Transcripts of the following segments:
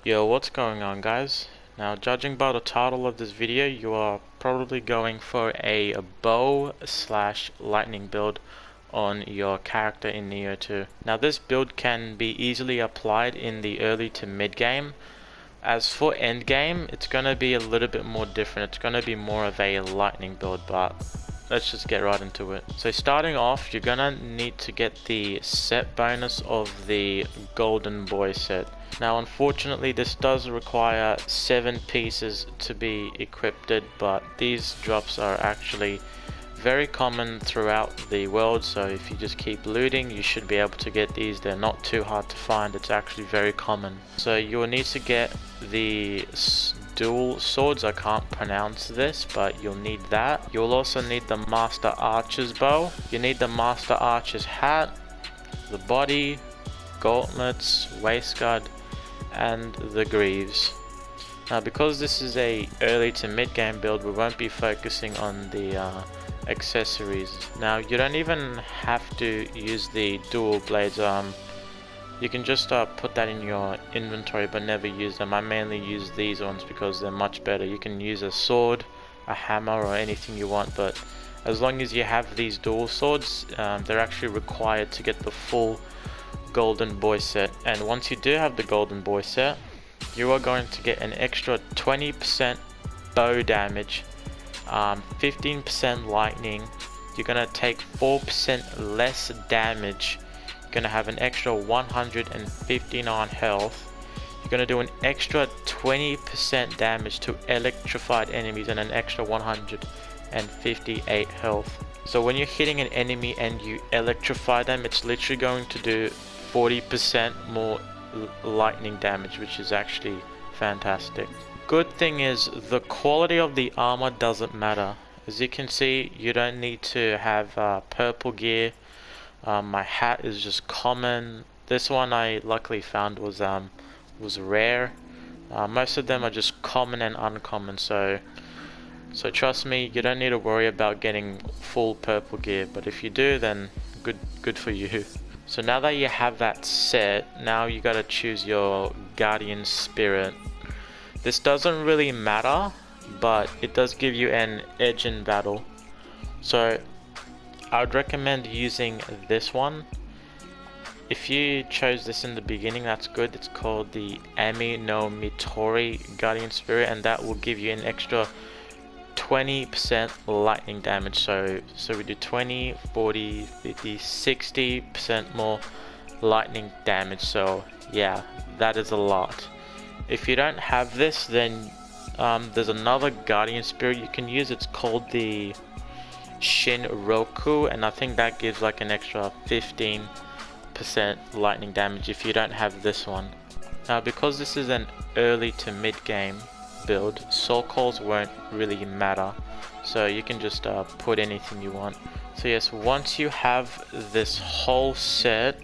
Yo, what's going on, guys? Now, judging by the title of this video, you are probably going for a bow slash lightning build on your character in Nioh 2. Now, this build can be easily applied in the early to mid game. As for end game, it's going to be a little bit more different. It's going to be more of a lightning build, but let's just get right into it. So starting off, you're going to need to get the set bonus of the golden boy set. Now unfortunately this does require 7 pieces to be equipped, but these drops are actually very common throughout the world, so if you just keep looting you should be able to get these. They're not too hard to find, it's actually very common. So you will need to get the dual swords, I can't pronounce this, but you'll need that. You'll also need the master archer's bow, you need the master archer's hat, the body, gauntlets, waistguard, and the greaves. Now because this is a early to mid game build, we won't be focusing on the accessories. Now you don't even have to use the dual blades, you can just put that in your inventory but never use them. I mainly use these ones because they're much better. You can use a sword, a hammer, or anything you want, but as long as you have these dual swords, they're actually required to get the full golden boy set. And once you do have the golden boy set, you are going to get an extra 20% bow damage, 15% lightning, you're going to take 4% less damage, you're going to have an extra 159 health, you're going to do an extra 20% damage to electrified enemies and an extra 158 health. So when you're hitting an enemy and you electrify them, it's literally going to do 40% more lightning damage, which is actually fantastic. Good thing is the quality of the armor doesn't matter. As you can see, you don't need to have purple gear. My hat is just common. This one I luckily found was rare. Most of them are just common and uncommon, so trust me, you don't need to worry about getting full purple gear, but if you do, then good for you. So now that you have that set, now you gotta choose your guardian spirit. This doesn't really matter, but it does give you an edge in battle. So I would recommend using this one. If you chose this in the beginning, that's good. It's called the Ami no Mitori guardian spirit, and that will give you an extra 20% lightning damage. So we do 20, 40, 50, 60% more lightning damage. So yeah, that is a lot. If you don't have this, then there's another guardian spirit you can use. It's called the Shinroku, and I think that gives like an extra 15% lightning damage if you don't have this one. Now because this is an early to mid game build, soul calls won't really matter, so you can just put anything you want. So yes, once you have this whole set,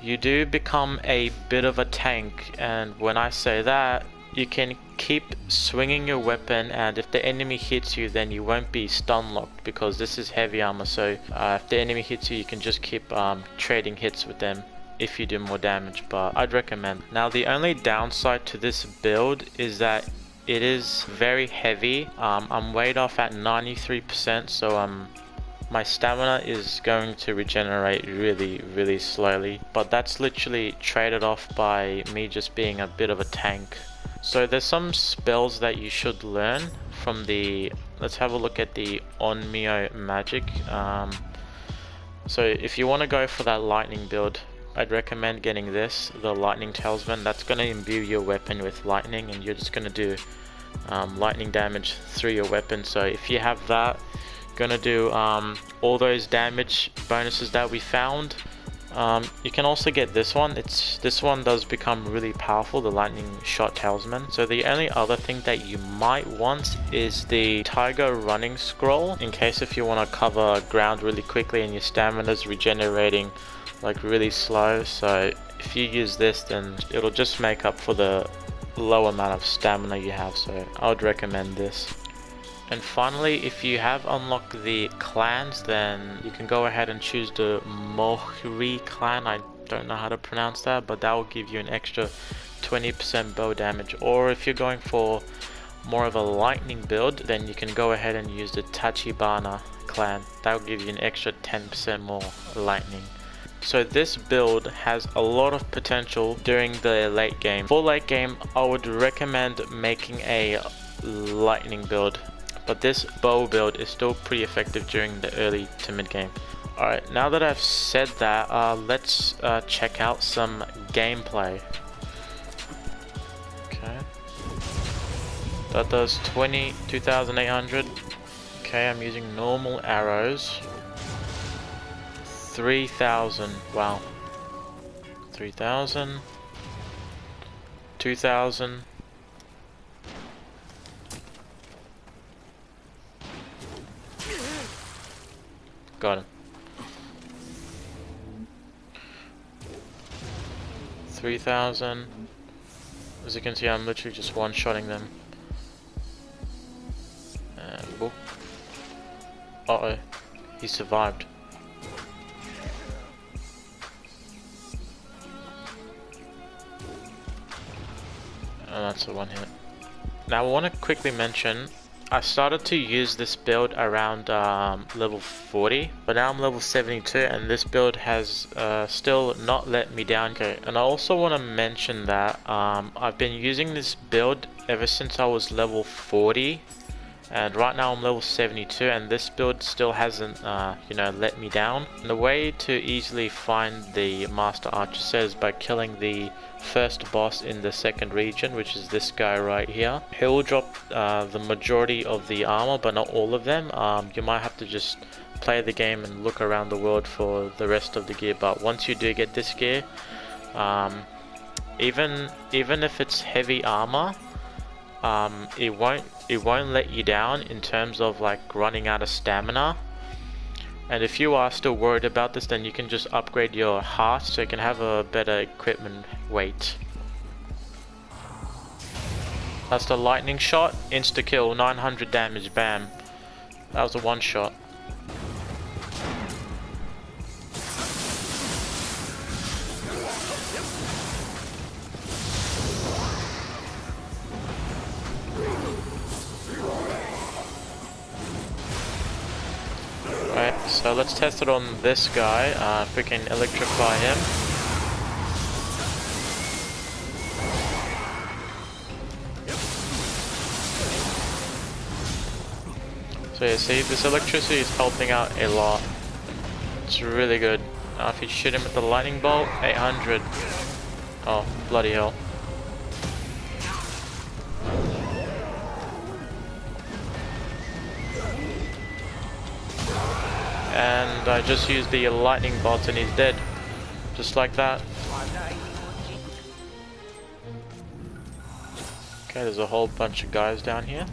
you do become a bit of a tank, and when I say that, you can keep swinging your weapon, and if the enemy hits you, then you won't be stun locked because this is heavy armor. So if the enemy hits you, you can just keep trading hits with them if you do more damage, but I'd recommend. Now the only downside to this build is that it is very heavy. I'm weighed off at 93%, so my stamina is going to regenerate really slowly, but that's literally traded off by me just being a bit of a tank. So there's some spells that you should learn from the, let's have a look at the Onmyo magic. So if you want to go for that lightning build, I'd recommend getting this, the lightning talisman. That's going to imbue your weapon with lightning, and you're just going to do lightning damage through your weapon. So if you have that, gonna do all those damage bonuses that we found. You can also get this one. This one does become really powerful, the lightning shot talisman. So the only other thing that you might want is the tiger running scroll, in case if you want to cover ground really quickly and your stamina is regenerating like really slow. So if you use this, then it'll just make up for the low amount of stamina you have, so I would recommend this. And finally, if you have unlocked the clans, then you can go ahead and choose the Mohri clan. I don't know how to pronounce that, but that will give you an extra 20% bow damage. Or if you're going for more of a lightning build, then you can go ahead and use the Tachibana clan. That will give you an extra 10% more lightning. So this build has a lot of potential during the late game. For late game, I would recommend making a lightning build, but this bow build is still pretty effective during the early to mid game. Alright, now that I've said that, let's check out some gameplay. Okay. That does 2,800. Okay, I'm using normal arrows. 3,000. Wow. 3,000. 2,000. Got him. 3,000. As you can see, I'm literally just one-shotting them. And whoop. Uh-oh. He survived. And that's a one hit. Now I want to quickly mention, I started to use this build around level 40, but now I'm level 72 and this build has still not let me down. Okay, and I also want to mention that I've been using this build ever since I was level 40, and right now I'm level 72 and this build still hasn't you know, let me down. And the way to easily find the Master Archer is by killing the first boss in the second region, which is this guy right here. He will drop the majority of the armor, but not all of them. You might have to just play the game and look around the world for the rest of the gear, but once you do get this gear, even if it's heavy armor, it won't let you down in terms of like running out of stamina. And if you are still worried about this, then you can just upgrade your heart so you can have a better equipment weight. That's the lightning shot, insta kill, 900 damage, bam. That was a one shot. Right, so let's test it on this guy, if we can electrify him. So yeah, see, this electricity is helping out a lot. It's really good. If you shoot him with the lightning bolt, 800. Oh, bloody hell. And I just used the lightning bolt and he's dead. Just like that. Okay, there's a whole bunch of guys down here.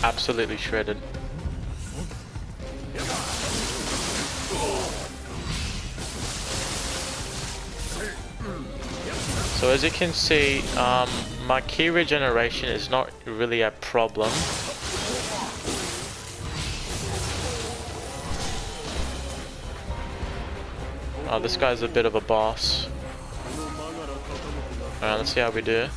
Absolutely shredded. So as you can see, my key regeneration is not really a problem. Oh, this guy's a bit of a boss. Alright, let's see how we do.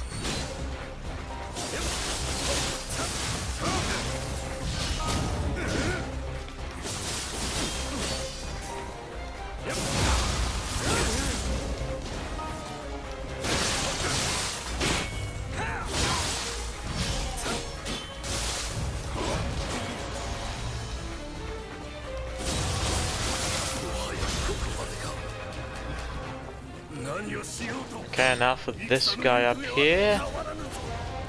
Okay, now for this guy up here,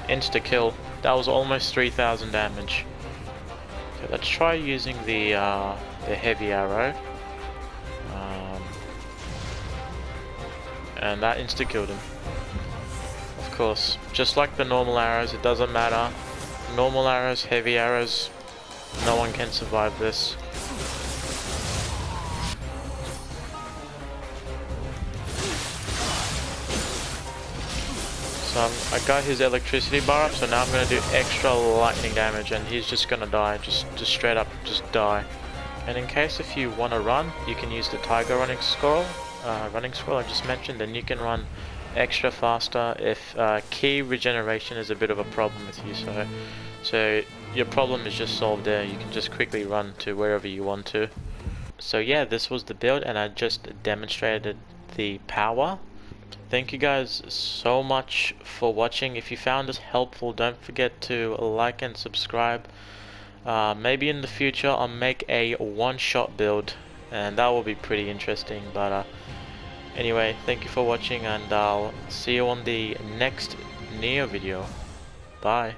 insta kill. That was almost 3,000 damage. Okay, let's try using the heavy arrow, and that insta killed him. Of course, just like the normal arrows, it doesn't matter. Normal arrows, heavy arrows, no one can survive this. So I got his electricity bar up, so now I'm gonna do extra lightning damage, and he's just gonna die, just straight up, just die. And in case if you want to run, you can use the tiger running scroll I just mentioned, and you can run extra faster if key regeneration is a bit of a problem with you. So your problem is just solved there. You can just quickly run to wherever you want to. So yeah, this was the build, and I just demonstrated the power. Thank you guys so much for watching. If you found this helpful, don't forget to like and subscribe. Maybe in the future I'll make a one-shot build, and that will be pretty interesting. But anyway, thank you for watching, and I'll see you on the next Nioh video. Bye.